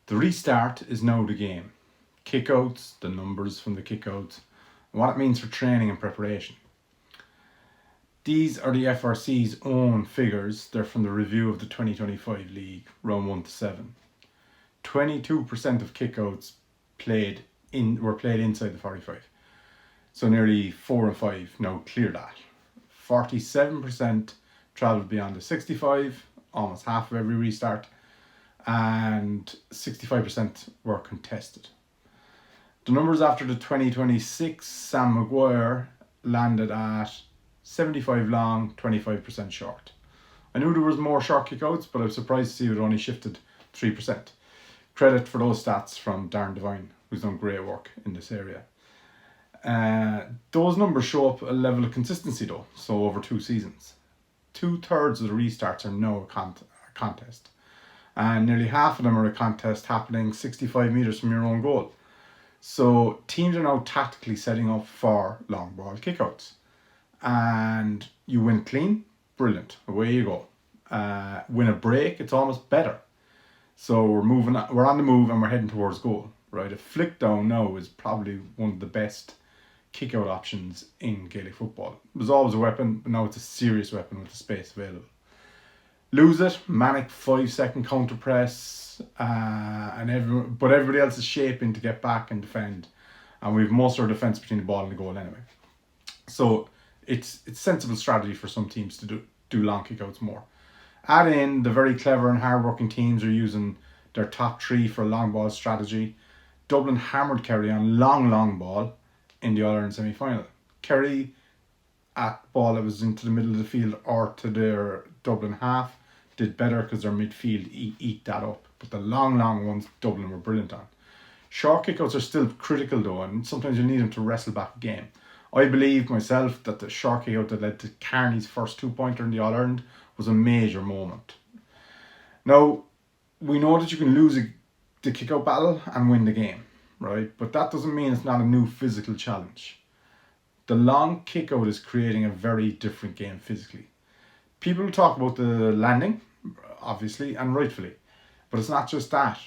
The restart is now the game. Kickouts, the numbers from the kickouts, and what it means for training and preparation. These are the FRC's own figures. They're from the review of the 2025 league, round 1 to 7. 22% of kickouts were played inside the 45. So nearly 4 and 5 now clear that. 47% travelled beyond the 65, almost half of every restart, and 65% were contested. The numbers after the 2026, Sam Maguire landed at 75 long, 25% short. I knew there was more short kickouts, but I was surprised to see it only shifted 3%. Credit for those stats from Darren Devine, who's done great work in this area. Those numbers show up a level of consistency though, so over 2 seasons. 2/3 of the restarts are now a contest. And nearly half of them are a contest happening 65 metres from your own goal. So teams are now tactically setting up for long ball kickouts. And you win clean, brilliant, away you go. Win a break, it's almost better. So we're on the move and we're heading towards goal, right? A flick down now is probably one of the best kick-out options in Gaelic football. It was always a weapon, but now it's a serious weapon with the space available. Lose it, manic 5-second counter press, but everybody else is shaping to get back and defend, and we've most of our defence between the ball and the goal anyway. So it's sensible strategy for some teams to do long kickouts more. Add in the very clever and hard-working teams are using their top 3 for a long ball strategy. Dublin hammered Kerry on long ball in the All-Ireland semi-final. Kerry at ball that was into the middle of the field or to their Dublin half did better because their midfield eat that up. But the long ones Dublin were brilliant on. Short kickouts are still critical though, and sometimes you need them to wrestle back a game. I believe myself that the short kickout that led to Carney's first 2-pointer in the All-Ireland was a major moment. Now, we know that you can lose the kick-out battle and win the game, right? But that doesn't mean it's not a new physical challenge. The long kick-out is creating a very different game physically. People talk about the landing, obviously, and rightfully, but it's not just that.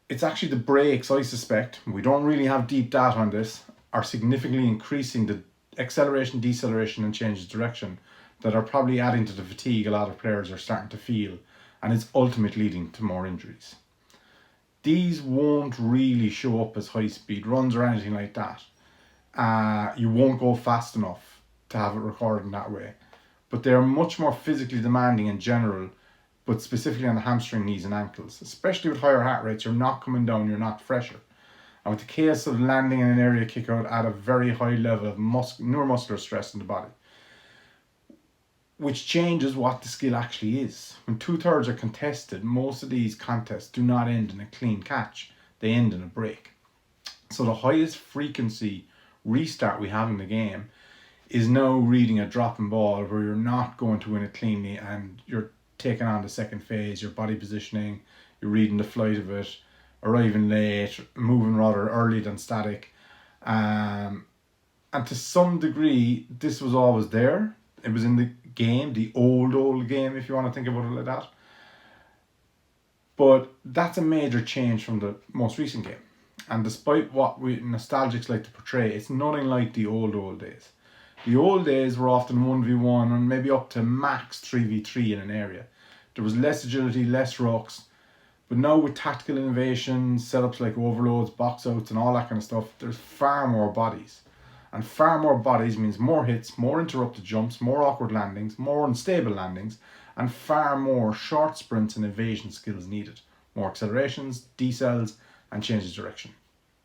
It's actually the breaks, I suspect, we don't really have deep data on this, are significantly increasing the acceleration, deceleration, and change of direction that are probably adding to the fatigue a lot of players are starting to feel, and it's ultimately leading to more injuries. These won't really show up as high speed runs or anything like that. You won't go fast enough to have it recorded in that way. But they're much more physically demanding in general, but specifically on the hamstring, knees and ankles. Especially with higher heart rates, you're not coming down, you're not fresher. And with the case of landing in an area kick out at a very high level of neuromuscular stress in the body, which changes what the skill actually is. When 2/3 are contested, most of these contests do not end in a clean catch. They end in a break. So the highest frequency restart we have in the game is now reading a dropping ball where you're not going to win it cleanly and you're taking on the second phase, your body positioning, you're reading the flight of it, arriving late, moving rather early than static. And to some degree, this was always there. It was in the game, the old game, if you want to think about it like that. But that's a major change from the most recent game. And despite what we nostalgics like to portray, it's nothing like the old days. The old days were often 1v1 and maybe up to max 3v3 in an area. There was less agility, less rucks. But now with tactical innovations, setups like overloads, box outs and all that kind of stuff, there's far more bodies. And far more bodies means more hits, more interrupted jumps, more awkward landings, more unstable landings, and far more short sprints and evasion skills needed. More accelerations, decels, and changes of direction.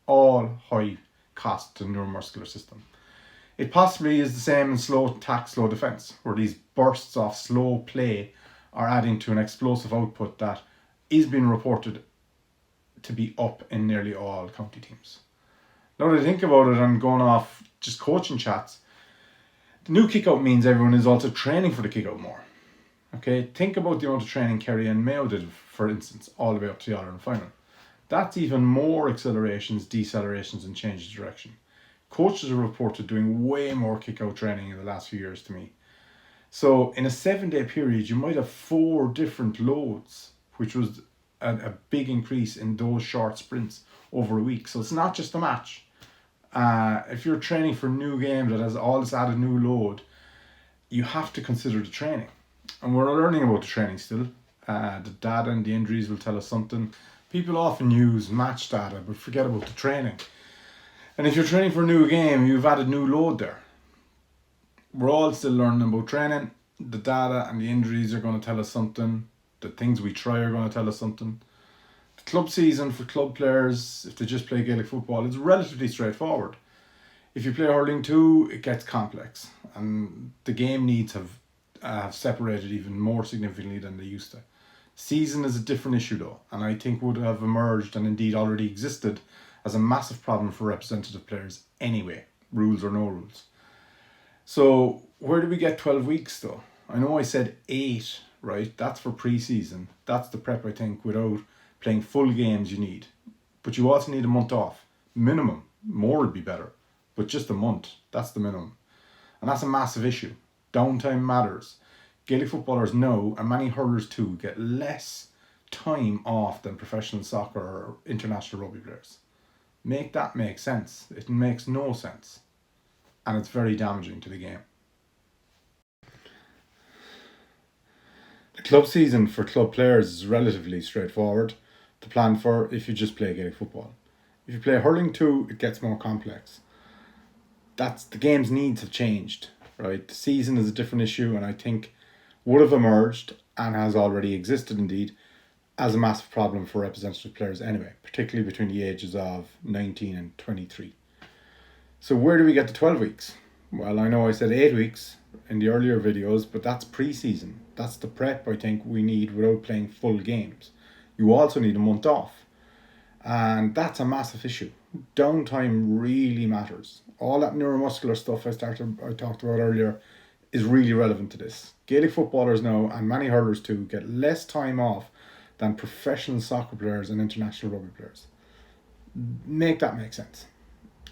All high cost to the neuromuscular system. It possibly is the same in slow attack, slow defence, where these bursts of slow play are adding to an explosive output that is being reported to be up in nearly all county teams. Now that I think about it, I'm going off just coaching chats. The new kick-out means everyone is also training for the kick-out more. Okay, think about the amount of training Kerry and Mayo did, for instance, all the way up to the All-Ireland final. That's even more accelerations, decelerations, and changes of direction. Coaches are reported doing way more kick-out training in the last few years to me. So in a 7-day period, you might have 4 different loads, which was a big increase in those short sprints over a week. So it's not just a match. If you're training for new games that has all this added new load, you have to consider the training. And we're learning about the training still. The data and the injuries will tell us something. People often use match data but forget about the training. And if you're training for a new game, you've added new load there. We're all still learning about training. The data and the injuries are going to tell us something. The things we try are going to tell us something. The club season for club players, if they just play Gaelic football, is relatively straightforward. If you play hurling too, it gets complex. And the game needs have separated even more significantly than they used to. Season is a different issue though, and I think would have emerged and indeed already existed as a massive problem for representative players anyway, rules or no rules. So where do we get 12 weeks though? I know I said 8, right? That's for pre-season. That's the prep I think without playing full games you need. But you also need a month off. Minimum. More would be better. But just a month. That's the minimum. And that's a massive issue. Downtime matters. Gaelic footballers know, and many hurlers too, get less time off than professional soccer or international rugby players. Make that make sense. It makes no sense. And it's very damaging to the game. The club season for club players is relatively straightforward to plan for if you just play Gaelic football. If you play hurling too, it gets more complex. The game's needs have changed, right? The season is a different issue, and I think would have emerged and has already existed indeed as a massive problem for representative players anyway, particularly between the ages of 19 and 23. So where do we get to 12 weeks? Well, I know I said 8 weeks in the earlier videos, but that's pre-season. That's the prep I think we need without playing full games. You also need a month off. And that's a massive issue. Downtime really matters. All that neuromuscular stuff I talked about earlier is really relevant to this. Gaelic footballers now, and many hurlers too, get less time off than professional soccer players and international rugby players. Make that make sense.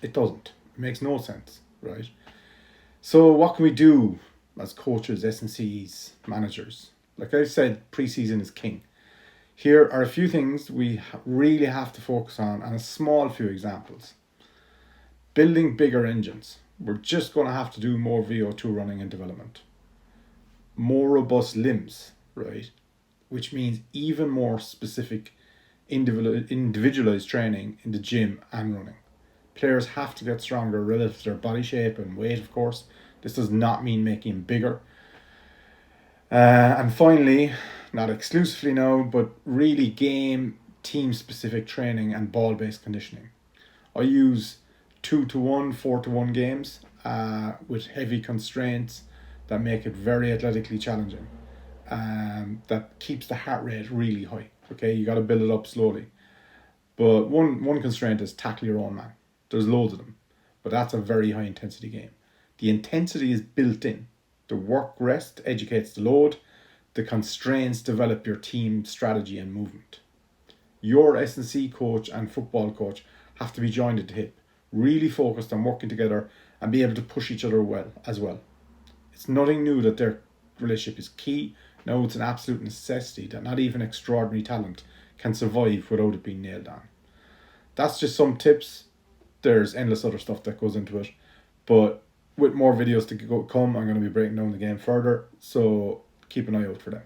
It doesn't. It makes no sense, right? So what can we do as coaches, S&Cs, managers? Like I said, pre-season is king. Here are a few things we really have to focus on and a small few examples. Building bigger engines. We're just going to have to do more VO2 running and development. More robust limbs, right? Which means even more specific individualized training in the gym and running. Players have to get stronger relative to their body shape and weight, of course. This does not mean making them bigger. And finally, not exclusively now, but really game team-specific training and ball-based conditioning. I use 2-to-1, 4-to-1 games with heavy constraints that make it very athletically challenging. That keeps the heart rate really high. Okay, you got to build it up slowly. But one constraint is tackle your own man. There's loads of them, but that's a very high intensity game. The intensity is built in. The work rest educates the load. The constraints develop your team strategy and movement. Your S&C coach and football coach have to be joined at the hip, really focused on working together and be able to push each other well as well. It's nothing new that their relationship is key. No, it's an absolute necessity that not even extraordinary talent can survive without it being nailed down. That's just some tips. There's endless other stuff that goes into it. But with more videos to come, I'm going to be breaking down the game further. So keep an eye out for them.